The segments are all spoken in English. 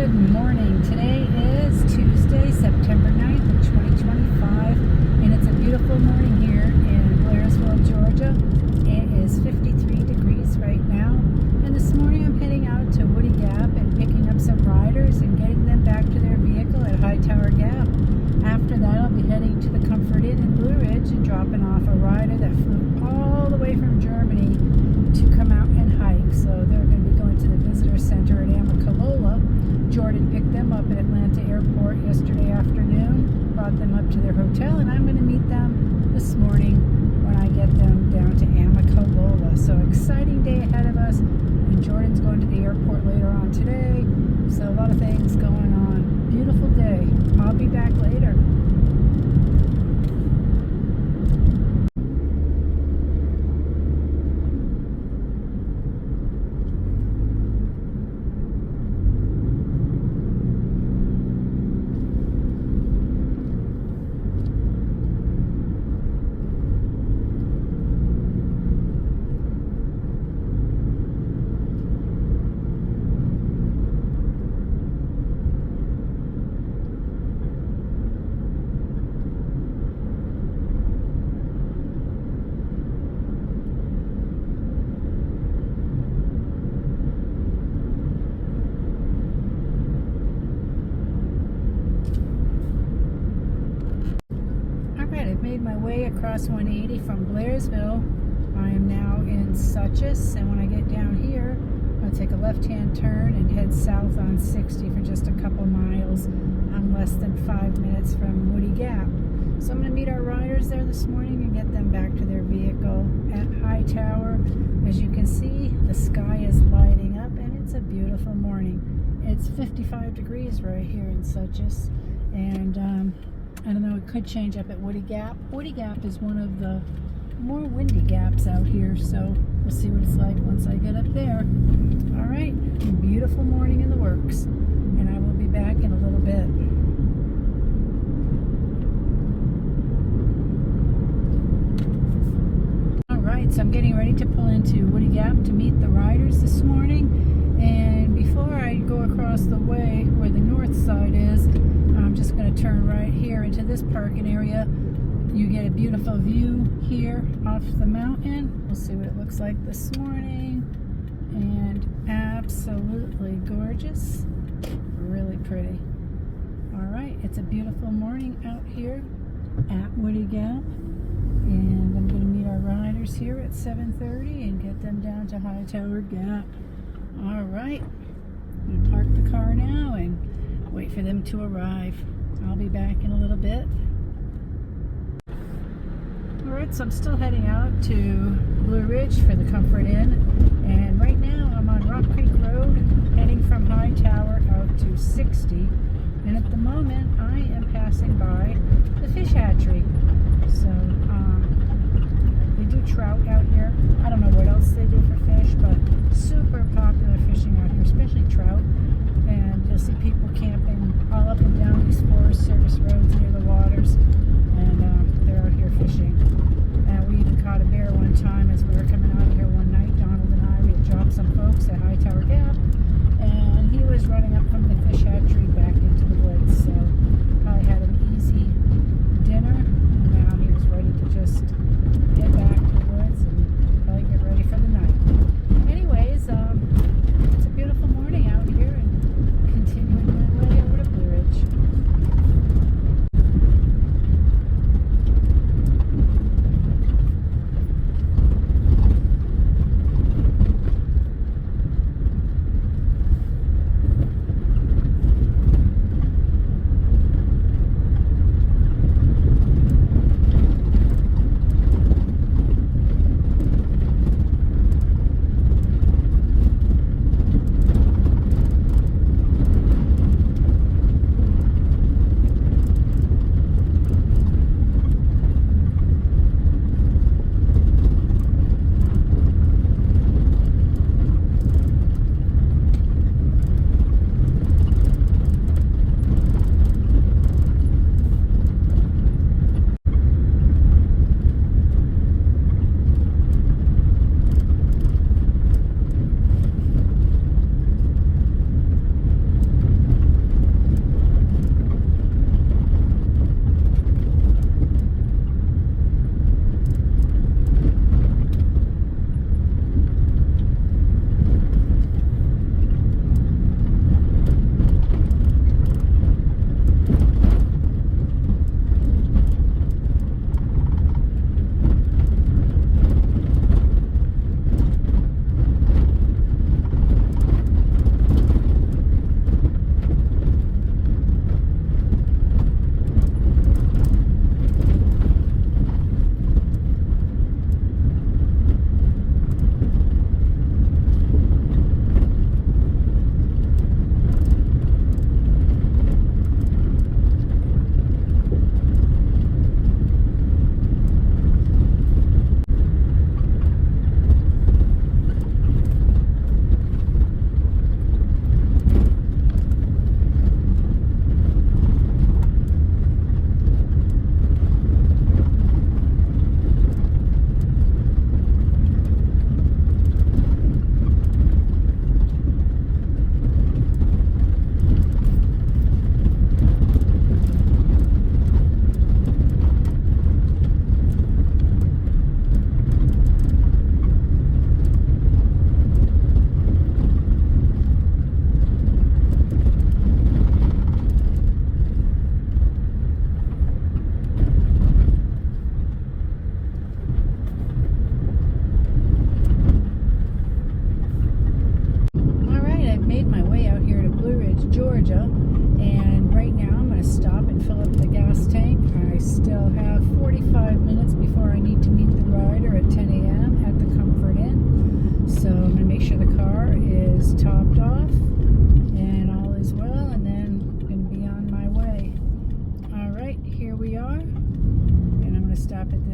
Good morning. Today is Tuesday, September 9th of 2025, and it's a beautiful morning here in Blairsville, Georgia. It is 53 degrees right now, and this morning I'm heading out to Woody Gap and picking up some riders and getting them back to their vehicle at Hightower Gap. After that, I'll be heading to the Comfort Inn in Blue Ridge and dropping off a rider that flew all the way from Germany to come out and hike. So they're going to be going to the visitor center at Amicalola. Jordan picked them up at Atlanta Airport yesterday afternoon, brought them up to their hotel, and I'm going to meet them this morning when I get them down to Amicalola. So exciting day ahead of us, and Jordan's going to the airport later on today. So a lot of things going on. Beautiful day. I'll be back later. I've made my way across 180 from Blairsville. I am now in Suches, and when I get down here, I'll take a left-hand turn and head south on 60 for just a couple miles. I'm less than 5 minutes from Woody Gap. So I'm going to meet our riders there this morning and get them back to their vehicle at Hightower. As you can see, the sky is lighting up, and it's a beautiful morning. It's 55 degrees right here in Suches, and I don't know, it could change up at Woody Gap. Woody Gap is one of the more windy gaps out here, so we'll see what it's like once I get up there. All right, beautiful morning in the works, and I will be back in a little bit. All right, so I'm getting ready to pull into Woody Gap to meet the riders this morning, and before I go across the way where the north side is, I'm just going to turn right here into this parking area. You get a beautiful view here off the mountain. We'll see what it looks like this morning. And absolutely gorgeous. Really pretty. All right, it's a beautiful morning out here at Woody Gap. And I'm going to meet our riders here at 7:30 and get them down to Hightower Gap. All right, I'm going to park the car now and wait for them to arrive. I'll be back in a little bit. Alright, so I'm still heading out to Blue Ridge for the Comfort Inn, and right now I'm on Rock Creek Road heading from Hightower out to 60, and at the moment I am passing by the fish hatchery. So they do trout out here. I don't know what else they do for fish, but super popular fishing out here, especially trout. And you'll see people camping all up and down these Forest Service roads near the waters, and they're out here fishing. We even caught a bear one time as we were coming out of here one night. Donald and I, we had dropped some folks at Hightower Gap, and he was running up from the fish hatchery back into the woods. So probably had an easy dinner, and now he was ready to just get back to the woods and probably get ready for the night. Anyways, it's a beautiful morning out here, and continuing my way over to Blue Ridge.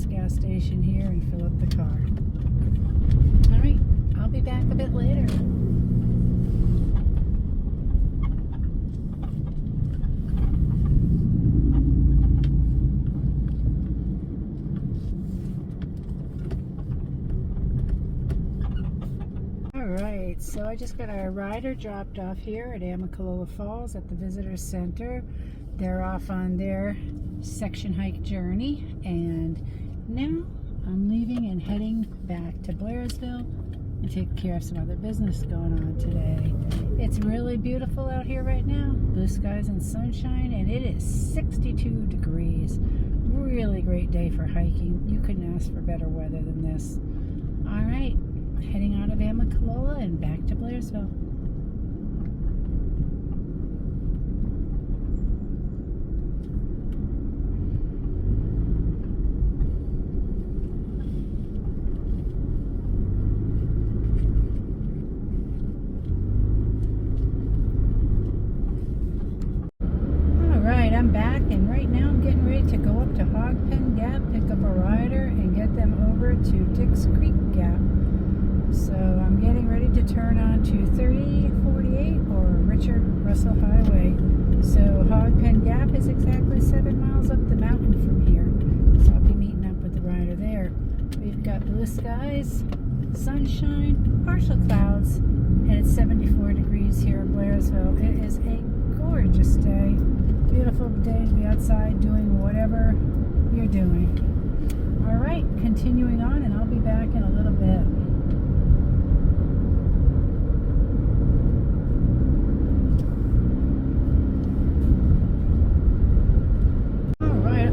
this gas station here and fill up the car. All right, I'll be back a bit later. Alright, so I just got our rider dropped off here at Amicalola Falls at the Visitor Center. They're off on their section hike journey, and now I'm leaving and heading back to Blairsville and take care of some other business going on today. It's really beautiful out here right now. Blue skies and sunshine, and it is 62 degrees. Really great day for hiking. You couldn't ask for better weather than this. Alright, heading out of Amicalola and back to Blairsville. Alright, I'm back, and right now I'm getting ready to go up to Hogpen Gap, pick up a rider, and get them over to Dix Creek Gap. So I'm getting ready to turn on to 3048 or Richard Russell Highway. So Hogpen Gap is exactly 7 miles up the mountain from here. So I'll be meeting up with the rider there. We've got blue skies, sunshine, partial clouds, and it's 74 degrees here in Blairsville. It is a gorgeous day. Beautiful day to be outside doing whatever you're doing. Alright, continuing on, and I'll be back in a little bit.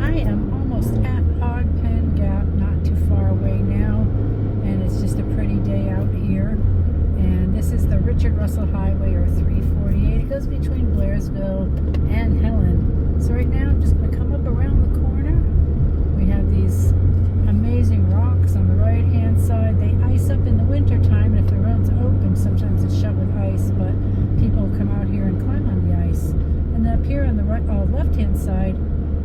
I am almost at Hogpen Gap, not too far away now, and it's just a pretty day out here. And this is the Richard Russell Highway, or 348. It goes between Blairsville and Helen. So right now I'm just going to come up around the corner. We have these amazing rocks on the right hand side. They ice up in the winter time, and if the road's open, sometimes it's shut with ice, but people come out here and climb on the ice. And then up here on the right, left hand side,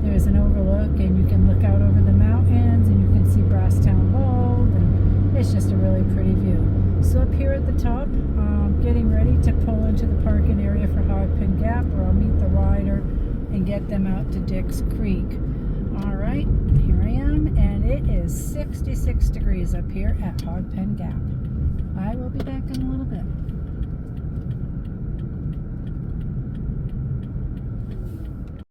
there's an overlook, and you can look out over the mountains, and you can see Brasstown Bald, and it's just a really pretty view. So up here at the top, getting ready to pull into the parking area for Hogpen Gap, where I'll meet the rider and get them out to Dix Creek. Alright, here I am, and it is 66 degrees up here at Hogpen Gap. I will be back in a little bit.